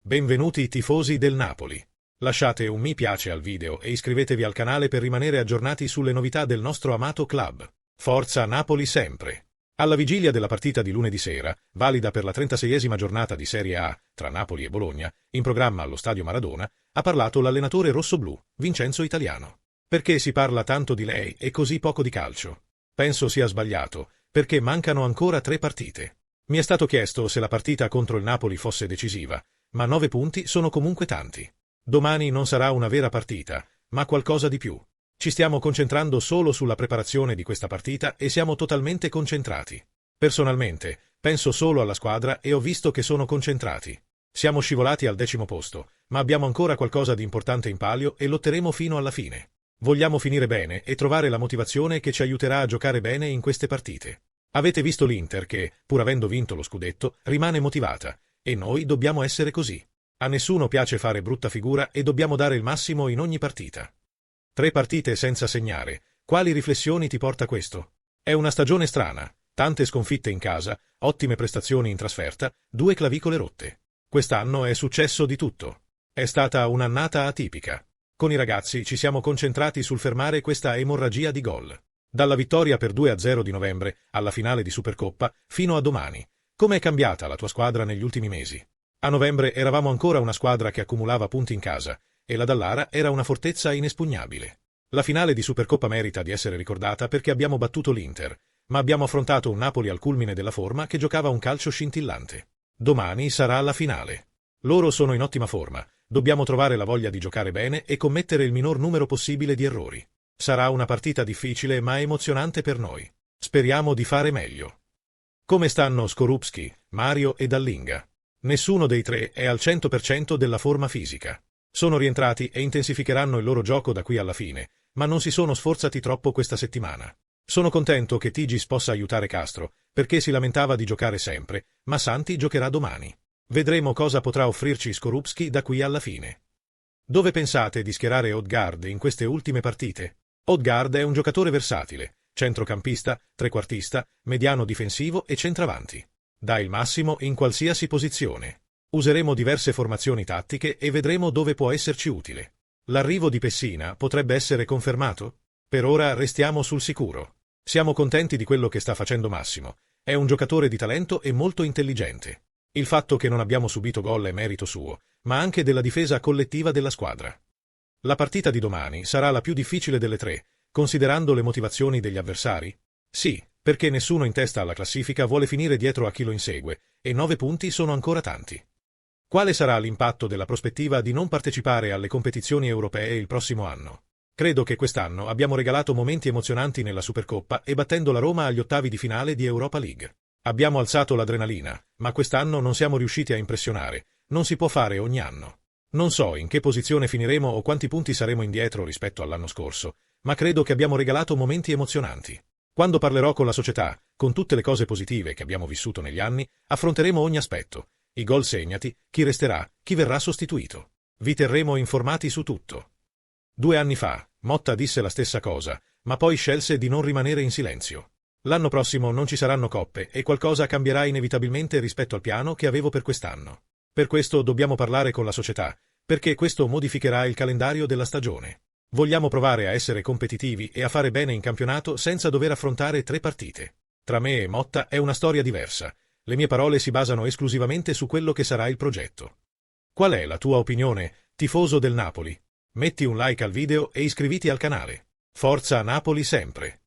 Benvenuti tifosi del Napoli. Lasciate un mi piace al video e iscrivetevi al canale per rimanere aggiornati sulle novità del nostro amato club. Forza Napoli sempre! Alla vigilia della partita di lunedì sera, valida per la 36esima giornata di Serie A tra Napoli e Bologna, in programma allo Stadio Maradona, ha parlato l'allenatore rossoblù, Vincenzo Italiano. Perché si parla tanto di lei e così poco di calcio? Penso sia sbagliato, perché mancano ancora 3 partite. Mi è stato chiesto se la partita contro il Napoli fosse decisiva, ma 9 punti sono comunque tanti. Domani non sarà una vera partita, ma qualcosa di più. Ci stiamo concentrando solo sulla preparazione di questa partita e siamo totalmente concentrati. Personalmente, penso solo alla squadra e ho visto che sono concentrati. Siamo scivolati al 10° posto, ma abbiamo ancora qualcosa di importante in palio e lotteremo fino alla fine. Vogliamo finire bene e trovare la motivazione che ci aiuterà a giocare bene in queste partite. Avete visto l'Inter che, pur avendo vinto lo scudetto, rimane motivata, e noi dobbiamo essere così. A nessuno piace fare brutta figura e dobbiamo dare il massimo in ogni partita. 3 partite senza segnare. Quali riflessioni ti porta questo? È una stagione strana, tante sconfitte in casa, ottime prestazioni in trasferta, 2 clavicole rotte. Quest'anno è successo di tutto. È stata un'annata atipica. Con i ragazzi ci siamo concentrati sul fermare questa emorragia di gol. Dalla vittoria per 2-0 di novembre, alla finale di Supercoppa, fino a domani. Come è cambiata la tua squadra negli ultimi mesi? A novembre eravamo ancora una squadra che accumulava punti in casa, e la Dallara era una fortezza inespugnabile. La finale di Supercoppa merita di essere ricordata perché abbiamo battuto l'Inter, ma abbiamo affrontato un Napoli al culmine della forma che giocava un calcio scintillante. Domani sarà la finale. Loro sono in ottima forma, dobbiamo trovare la voglia di giocare bene e commettere il minor numero possibile di errori. Sarà una partita difficile ma emozionante per noi. Speriamo di fare meglio. Come stanno Skorupski, Mario e Dallinga? Nessuno dei 3 è al 100% della forma fisica. Sono rientrati e intensificheranno il loro gioco da qui alla fine, ma non si sono sforzati troppo questa settimana. Sono contento che Tigis possa aiutare Castro, perché si lamentava di giocare sempre, ma Santi giocherà domani. Vedremo cosa potrà offrirci Skorupski da qui alla fine. Dove pensate di schierare Odegaard in queste ultime partite? Odegaard è un giocatore versatile, centrocampista, trequartista, mediano difensivo e centravanti. Dà il massimo in qualsiasi posizione. Useremo diverse formazioni tattiche e vedremo dove può esserci utile. L'arrivo di Pessina potrebbe essere confermato? Per ora restiamo sul sicuro. Siamo contenti di quello che sta facendo Massimo. È un giocatore di talento e molto intelligente. Il fatto che non abbiamo subito gol è merito suo, ma anche della difesa collettiva della squadra. La partita di domani sarà la più difficile delle 3, considerando le motivazioni degli avversari? Sì, perché nessuno in testa alla classifica vuole finire dietro a chi lo insegue, e 9 punti sono ancora tanti. Quale sarà l'impatto della prospettiva di non partecipare alle competizioni europee il prossimo anno? Credo che quest'anno abbiamo regalato momenti emozionanti nella Supercoppa e battendo la Roma agli ottavi di finale di Europa League. Abbiamo alzato l'adrenalina, ma quest'anno non siamo riusciti a impressionare. Non si può fare ogni anno. Non so in che posizione finiremo o quanti punti saremo indietro rispetto all'anno scorso, ma credo che abbiamo regalato momenti emozionanti. Quando parlerò con la società, con tutte le cose positive che abbiamo vissuto negli anni, affronteremo ogni aspetto. I gol segnati, chi resterà, chi verrà sostituito. Vi terremo informati su tutto. 2 anni fa, Motta disse la stessa cosa, ma poi scelse di non rimanere in silenzio. L'anno prossimo non ci saranno coppe e qualcosa cambierà inevitabilmente rispetto al piano che avevo per quest'anno. Per questo dobbiamo parlare con la società, perché questo modificherà il calendario della stagione. Vogliamo provare a essere competitivi e a fare bene in campionato senza dover affrontare 3 partite. Tra me e Motta è una storia diversa. Le mie parole si basano esclusivamente su quello che sarà il progetto. Qual è la tua opinione, tifoso del Napoli? Metti un like al video e iscriviti al canale. Forza Napoli sempre!